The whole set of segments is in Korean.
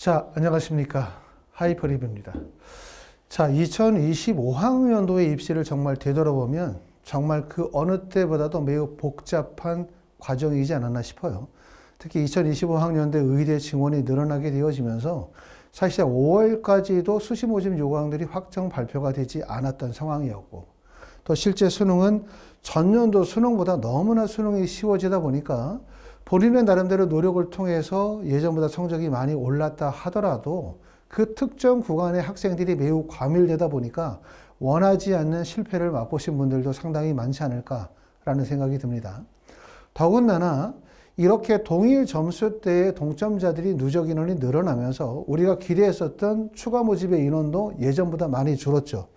자, 안녕하십니까. 하이퍼리뷰입니다. 자, 2025학년도의 입시를 정말 되돌아보면 정말 그 어느 때보다도 매우 복잡한 과정이지 않았나 싶어요. 특히 2025학년도에 의대 증원이 늘어나게 되어지면서 사실상 5월까지도 수시 모집 요강들이 확정 발표가 되지 않았던 상황이었고, 또 실제 수능은 전년도 수능보다 너무나 수능이 쉬워지다 보니까 본인의 나름대로 노력을 통해서 예전보다 성적이 많이 올랐다 하더라도 그 특정 구간의 학생들이 매우 과밀되다 보니까 원하지 않는 실패를 맛보신 분들도 상당히 많지 않을까라는 생각이 듭니다. 더군다나 이렇게 동일 점수대의 동점자들이 누적 인원이 늘어나면서 우리가 기대했었던 추가 모집의 인원도 예전보다 많이 줄었죠.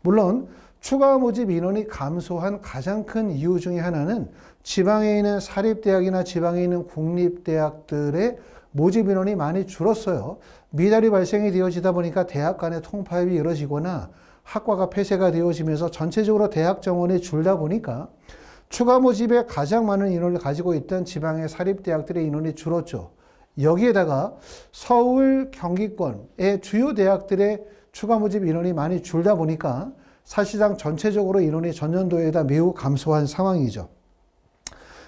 물론 추가 모집 인원이 감소한 가장 큰 이유 중에 하나는 지방에 있는 사립대학이나 지방에 있는 국립대학들의 모집 인원이 많이 줄었어요. 미달이 발생이 되어지다 보니까 대학 간의 통파업이 이루어지거나 학과가 폐쇄가 되어지면서 전체적으로 대학 정원이 줄다 보니까 추가 모집에 가장 많은 인원을 가지고 있던 지방의 사립대학들의 인원이 줄었죠. 여기에다가 서울, 경기권의 주요 대학들의 추가 모집 인원이 많이 줄다 보니까 사실상 전체적으로 인원이 전년도에다 매우 감소한 상황이죠.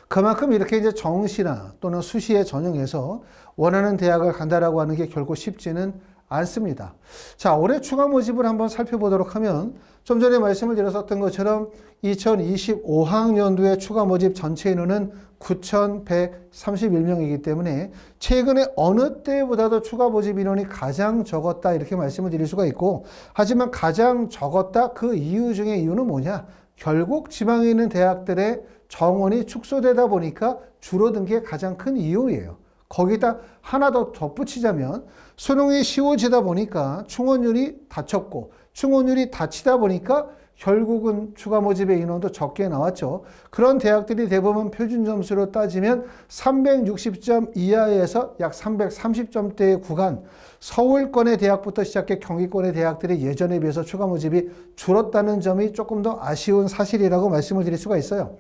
그만큼 이렇게 이제 정시나 또는 수시에 전형해서 원하는 대학을 간다라고 하는 게 결코 쉽지는 않습니다. 자, 올해 추가 모집을 한번 살펴보도록 하면 좀 전에 말씀을 드렸었던 것처럼 2025학년도의 추가 모집 전체 인원은 9,131명이기 때문에 최근에 어느 때보다도 추가 모집 인원이 가장 적었다 이렇게 말씀을 드릴 수가 있고, 하지만 가장 적었다 그 이유 중에 이유는 뭐냐? 결국 지방에 있는 대학들의 정원이 축소되다 보니까 줄어든 게 가장 큰 이유예요. 거기다 하나 더 덧붙이자면 수능이 쉬워지다 보니까 충원율이 낮췄고, 충원율이 낮추다 보니까 결국은 추가 모집의 인원도 적게 나왔죠. 그런 대학들이 대부분 표준 점수로 따지면 360점 이하에서 약 330점대의 구간, 서울권의 대학부터 시작해 경기권의 대학들이 예전에 비해서 추가 모집이 줄었다는 점이 조금 더 아쉬운 사실이라고 말씀을 드릴 수가 있어요.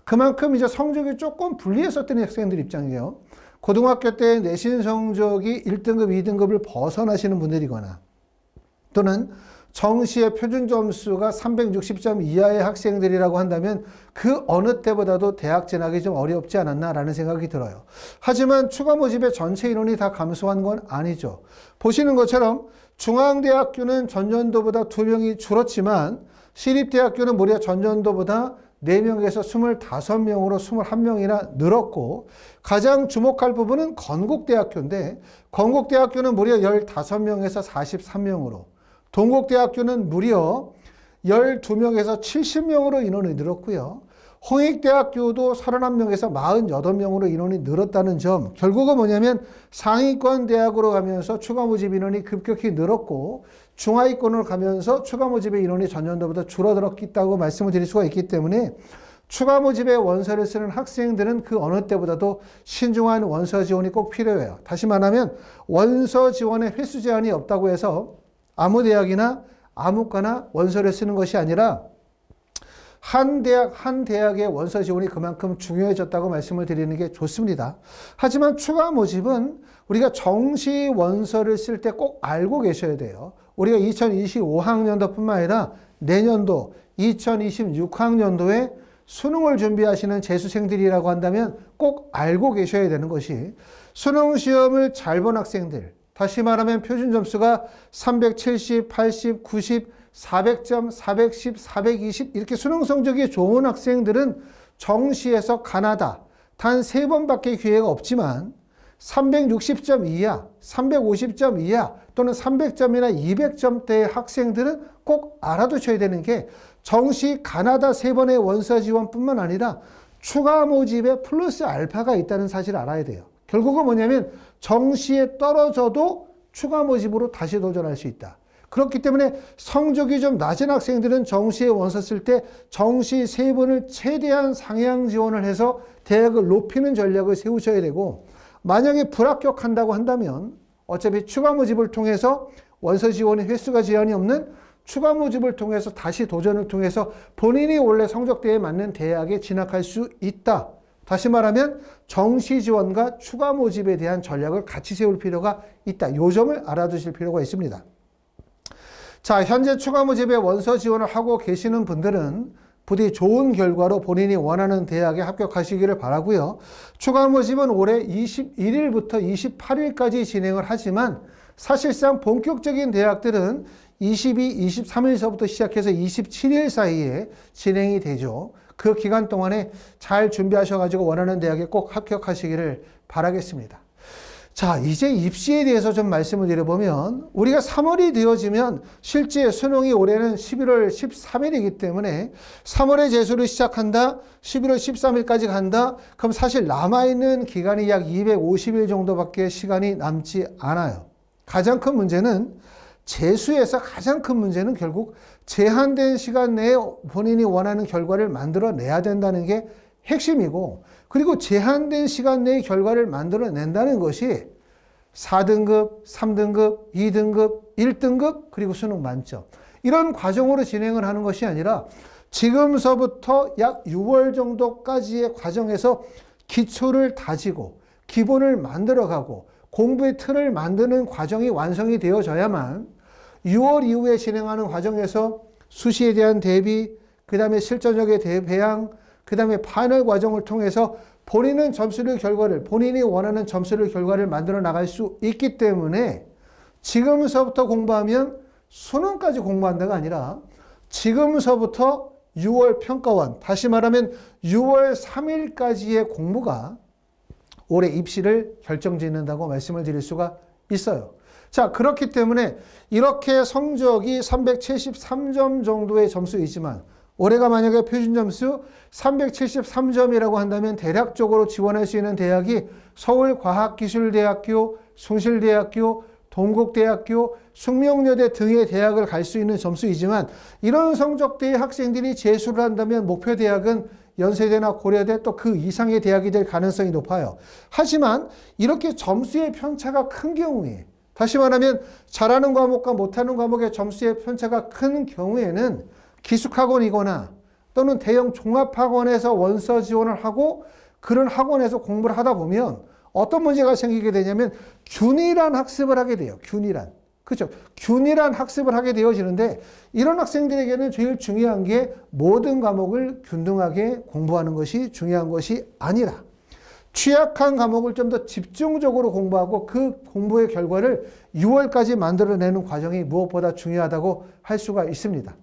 그만큼 이제 성적이 조금 불리했었던 학생들 입장이에요. 고등학교 때 내신 성적이 1등급, 2등급을 벗어나시는 분들이거나 또는 정시의 표준 점수가 360점 이하의 학생들이라고 한다면 그 어느 때보다도 대학 진학이 좀 어렵지 않았나라는 생각이 들어요. 하지만 추가 모집의 전체 인원이 다 감소한 건 아니죠. 보시는 것처럼 중앙대학교는 전년도보다 2명이 줄었지만 시립대학교는 무려 전년도보다 4명에서 25명으로 21명이나 늘었고, 가장 주목할 부분은 건국대학교인데 건국대학교는 무려 15명에서 43명으로, 동국대학교는 무려 12명에서 70명으로 인원이 늘었고요. 홍익대학교도 31명에서 48명으로 인원이 늘었다는 점, 결국은 뭐냐면 상위권 대학으로 가면서 추가 모집 인원이 급격히 늘었고 중하위권으로 가면서 추가 모집의 인원이 전년도보다 줄어들었다고 말씀을 드릴 수가 있기 때문에 추가 모집의 원서를 쓰는 학생들은 그 어느 때보다도 신중한 원서 지원이 꼭 필요해요. 다시 말하면 원서 지원에 횟수 제한이 없다고 해서 아무 대학이나 아무거나 원서를 쓰는 것이 아니라 한 대학의 원서 지원이 그만큼 중요해졌다고 말씀을 드리는 게 좋습니다. 하지만 추가 모집은 우리가 정시 원서를 쓸 때 꼭 알고 계셔야 돼요. 우리가 2025학년도뿐만 아니라 내년도 2026학년도에 수능을 준비하시는 재수생들이라고 한다면 꼭 알고 계셔야 되는 것이, 수능 시험을 잘 본 학생들, 다시 말하면 표준 점수가 370, 80, 90, 400점, 410, 420 이렇게 수능 성적이 좋은 학생들은 정시에서 가나다 단 3번밖에 기회가 없지만 360점 이하, 350점 이하 또는 300점이나 200점대의 학생들은 꼭 알아두셔야 되는 게, 정시 가나다 3번의 원서 지원뿐만 아니라 추가 모집에 플러스 알파가 있다는 사실을 알아야 돼요. 결국은 뭐냐면 정시에 떨어져도 추가 모집으로 다시 도전할 수 있다. 그렇기 때문에 성적이 좀 낮은 학생들은 정시에 원서 쓸 때 정시 3번을 최대한 상향 지원을 해서 대학을 높이는 전략을 세우셔야 되고, 만약에 불합격한다고 한다면 어차피 추가 모집을 통해서 원서 지원의 횟수가 제한이 없는 추가 모집을 통해서 다시 도전을 통해서 본인이 원래 성적대에 맞는 대학에 진학할 수 있다. 다시 말하면 정시 지원과 추가 모집에 대한 전략을 같이 세울 필요가 있다. 이 점을 알아두실 필요가 있습니다. 자, 현재 추가 모집에 원서 지원을 하고 계시는 분들은 부디 좋은 결과로 본인이 원하는 대학에 합격하시기를 바라고요. 추가 모집은 올해 21일부터 28일까지 진행을 하지만 사실상 본격적인 대학들은 23일서부터 시작해서 27일 사이에 진행이 되죠. 그 기간 동안에 잘 준비하셔가지고 원하는 대학에 꼭 합격하시기를 바라겠습니다. 자, 이제 입시에 대해서 좀 말씀을 드려보면 우리가 3월이 되어지면 실제 수능이 올해는 11월 13일이기 때문에 3월에 재수를 시작한다, 11월 13일까지 간다, 그럼 사실 남아있는 기간이 약 250일 정도밖에 시간이 남지 않아요. 가장 큰 문제는 재수에서 가장 큰 문제는 결국 제한된 시간 내에 본인이 원하는 결과를 만들어내야 된다는 게 핵심이고, 그리고 제한된 시간 내에 결과를 만들어낸다는 것이 4등급, 3등급, 2등급, 1등급, 그리고 수능 만점. 이런 과정으로 진행을 하는 것이 아니라 지금서부터 약 6월 정도까지의 과정에서 기초를 다지고 기본을 만들어가고 공부의 틀을 만드는 과정이 완성이 되어져야만 6월 이후에 진행하는 과정에서 수시에 대한 대비, 그 다음에 실전력의 배양, 그 다음에 파이널 과정을 통해서 본인은 본인이 원하는 점수를 결과를 만들어 나갈 수 있기 때문에 지금서부터 공부하면 수능까지 공부한다가 아니라 지금서부터 6월 평가원, 다시 말하면 6월 3일까지의 공부가 올해 입시를 결정짓는다고 말씀을 드릴 수가 있어요. 자, 그렇기 때문에 이렇게 성적이 373점 정도의 점수이지만 올해가 만약에 표준점수 373점이라고 한다면 대략적으로 지원할 수 있는 대학이 서울과학기술대학교, 숭실대학교, 동국대학교, 숙명여대 등의 대학을 갈 수 있는 점수이지만 이런 성적대의 학생들이 재수를 한다면 목표 대학은 연세대나 고려대 또 그 이상의 대학이 될 가능성이 높아요. 하지만 이렇게 점수의 편차가 큰 경우에, 다시 말하면 잘하는 과목과 못하는 과목의 점수의 편차가 큰 경우에는 기숙학원이거나 또는 대형 종합학원에서 원서 지원을 하고 그런 학원에서 공부를 하다 보면 어떤 문제가 생기게 되냐면 균일한 학습을 하게 돼요. 그렇죠? 균일한 학습을 하게 되어지는데 이런 학생들에게는 제일 중요한 게 모든 과목을 균등하게 공부하는 것이 중요한 것이 아니라 취약한 과목을 좀 더 집중적으로 공부하고 그 공부의 결과를 6월까지 만들어내는 과정이 무엇보다 중요하다고 할 수가 있습니다.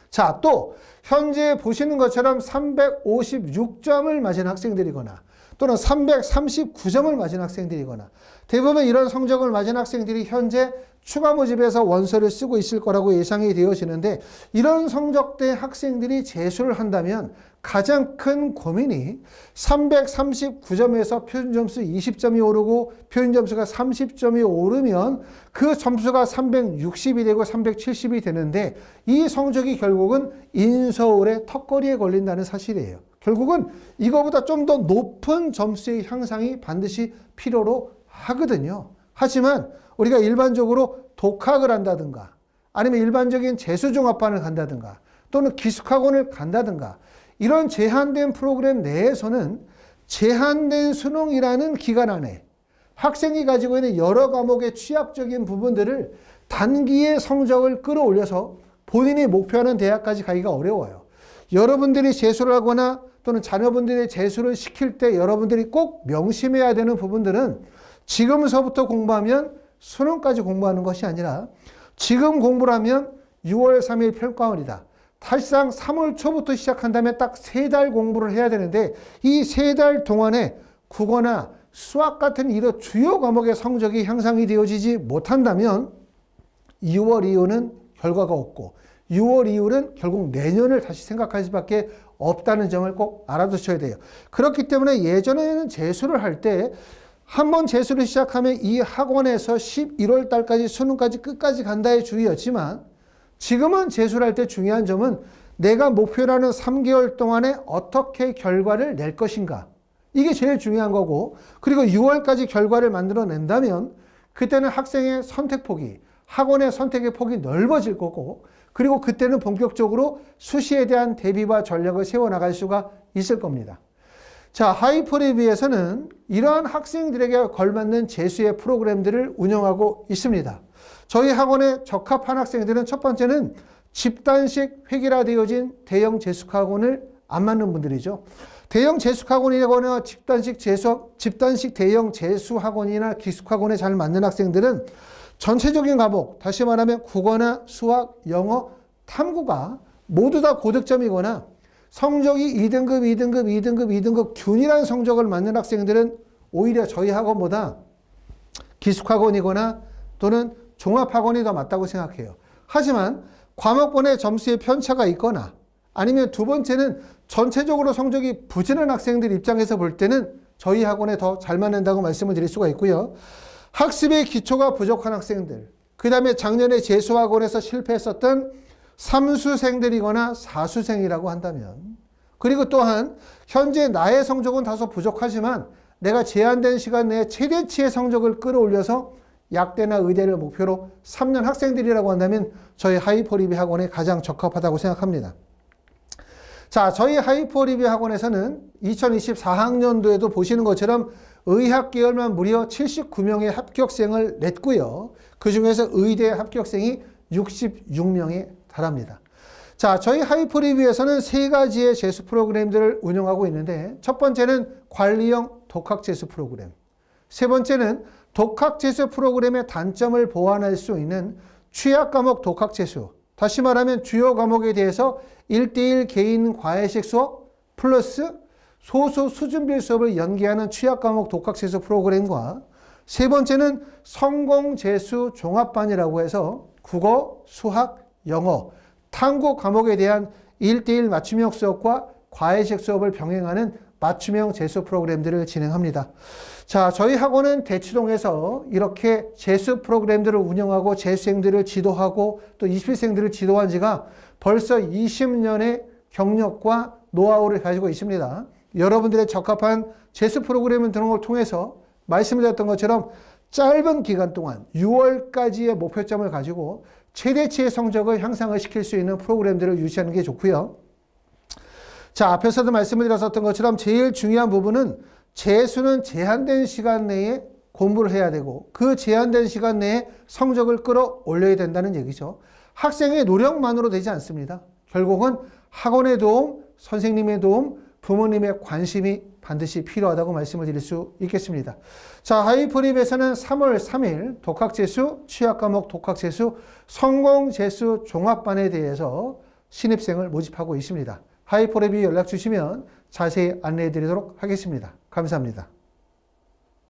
자, 또 현재 보시는 것처럼 356점을 맞은 학생들이거나 또는 339점을 맞은 학생들이거나 대부분 이런 성적을 맞은 학생들이 현재 추가 모집에서 원서를 쓰고 있을 거라고 예상이 되어지는데 이런 성적대 학생들이 재수를 한다면 가장 큰 고민이 339점에서 표준점수 20점이 오르고 표준점수가 30점이 오르면 그 점수가 360이 되고 370이 되는데 이 성적이 결국은 인서울의 턱걸이에 걸린다는 사실이에요. 결국은 이거보다 좀 더 높은 점수의 향상이 반드시 필요로 하거든요. 하지만 우리가 일반적으로 독학을 한다든가 아니면 일반적인 재수종합반을 간다든가 또는 기숙학원을 간다든가 이런 제한된 프로그램 내에서는 제한된 수능이라는 기간 안에 학생이 가지고 있는 여러 과목의 취약적인 부분들을 단기에 성적을 끌어올려서 본인이 목표하는 대학까지 가기가 어려워요. 여러분들이 재수를 하거나 또는 자녀분들의 재수를 시킬 때 여러분들이 꼭 명심해야 되는 부분들은 지금서부터 공부하면 수능까지 공부하는 것이 아니라 지금 공부를 하면 6월 3일 평가원이다. 사실상 3월 초부터 시작한다면 딱 3달 공부를 해야 되는데 이 3달 동안에 국어나 수학 같은 이런 주요 과목의 성적이 향상이 되어지지 못한다면 6월 이후는 결과가 없고 6월 이후는 결국 내년을 다시 생각할 수밖에 없다는 점을 꼭 알아두셔야 돼요. 그렇기 때문에 예전에는 재수를 할 때 한 번 재수를 시작하면 이 학원에서 11월 달까지 수능까지 끝까지 간다에 주의였지만 지금은 재수를 할 때 중요한 점은 내가 목표라는 3개월 동안에 어떻게 결과를 낼 것인가. 이게 제일 중요한 거고 그리고 6월까지 결과를 만들어낸다면 그때는 학생의 선택폭이 학원의 선택의 폭이 넓어질 거고 그리고 그때는 본격적으로 수시에 대한 대비와 전략을 세워나갈 수가 있을 겁니다. 자, 하이퍼리뷰에서는 이러한 학생들에게 걸맞는 재수의 프로그램들을 운영하고 있습니다. 저희 학원에 적합한 학생들은 첫 번째는 집단식 획일화되어진 대형 재수학원을 안 맞는 분들이죠. 대형 재수학원이거나 집단식 대형 재수학원이나 기숙학원에 잘 맞는 학생들은 전체적인 과목, 다시 말하면 국어나 수학, 영어, 탐구가 모두 다 고득점이거나 성적이 2등급, 2등급, 2등급, 2등급 균일한 성적을 맞는 학생들은 오히려 저희 학원보다 기숙학원이거나 또는 종합학원이 더 맞다고 생각해요. 하지만 과목번의 점수에 편차가 있거나 아니면 두 번째는 전체적으로 성적이 부진한 학생들 입장에서 볼 때는 저희 학원에 더 잘 맞는다고 말씀을 드릴 수가 있고요. 학습의 기초가 부족한 학생들, 그 다음에 작년에 재수학원에서 실패했었던 삼수생들이거나 사수생이라고 한다면, 그리고 또한 현재 나의 성적은 다소 부족하지만 내가 제한된 시간 내에 최대치의 성적을 끌어올려서 약대나 의대를 목표로 삼는 학생들이라고 한다면 저희 하이퍼리뷰 학원에 가장 적합하다고 생각합니다. 자, 저희 하이퍼리뷰 학원에서는 2024학년도에도 보시는 것처럼 의학 계열만 무려 79명의 합격생을 냈고요. 그 중에서 의대 합격생이 66명에 달합니다. 자, 저희 하이퍼리뷰에서는 세 가지의 재수 프로그램들을 운영하고 있는데, 첫 번째는 관리형 독학 재수 프로그램, 세 번째는 독학 재수 프로그램의 단점을 보완할 수 있는 취약 과목 독학 재수, 다시 말하면 주요 과목에 대해서 1:1 개인 과외식 수업 플러스 소수 수준별 수업을 연계하는 취약 과목 독학 재수 프로그램과, 세 번째는 성공 재수 종합반이라고 해서 국어, 수학, 영어, 탐구 과목에 대한 1:1 맞춤형 수업과 과외식 수업을 병행하는 맞춤형 재수 프로그램들을 진행합니다. 자, 저희 학원은 대치동에서 이렇게 재수 프로그램들을 운영하고 재수생들을 지도하고 또 20일생들을 지도한 지가 벌써 20년의 경력과 노하우를 가지고 있습니다. 여러분들의 적합한 재수 프로그램을 드는 걸 통해서 말씀드렸던 것처럼 짧은 기간 동안 6월까지의 목표점을 가지고 최대치의 성적을 향상을 시킬 수 있는 프로그램들을 유지하는 게 좋고요. 자, 앞에서도 말씀을 드렸었던 것처럼 제일 중요한 부분은 재수는 제한된 시간 내에 공부를 해야 되고 그 제한된 시간 내에 성적을 끌어올려야 된다는 얘기죠. 학생의 노력만으로 되지 않습니다. 결국은 학원의 도움, 선생님의 도움, 부모님의 관심이 반드시 필요하다고 말씀을 드릴 수 있겠습니다. 자, 하이퍼리뷰에서는 3월 3일 독학재수, 취약과목 독학재수, 성공재수 종합반에 대해서 신입생을 모집하고 있습니다. 하이퍼리뷰 연락 주시면 자세히 안내해 드리도록 하겠습니다. 감사합니다.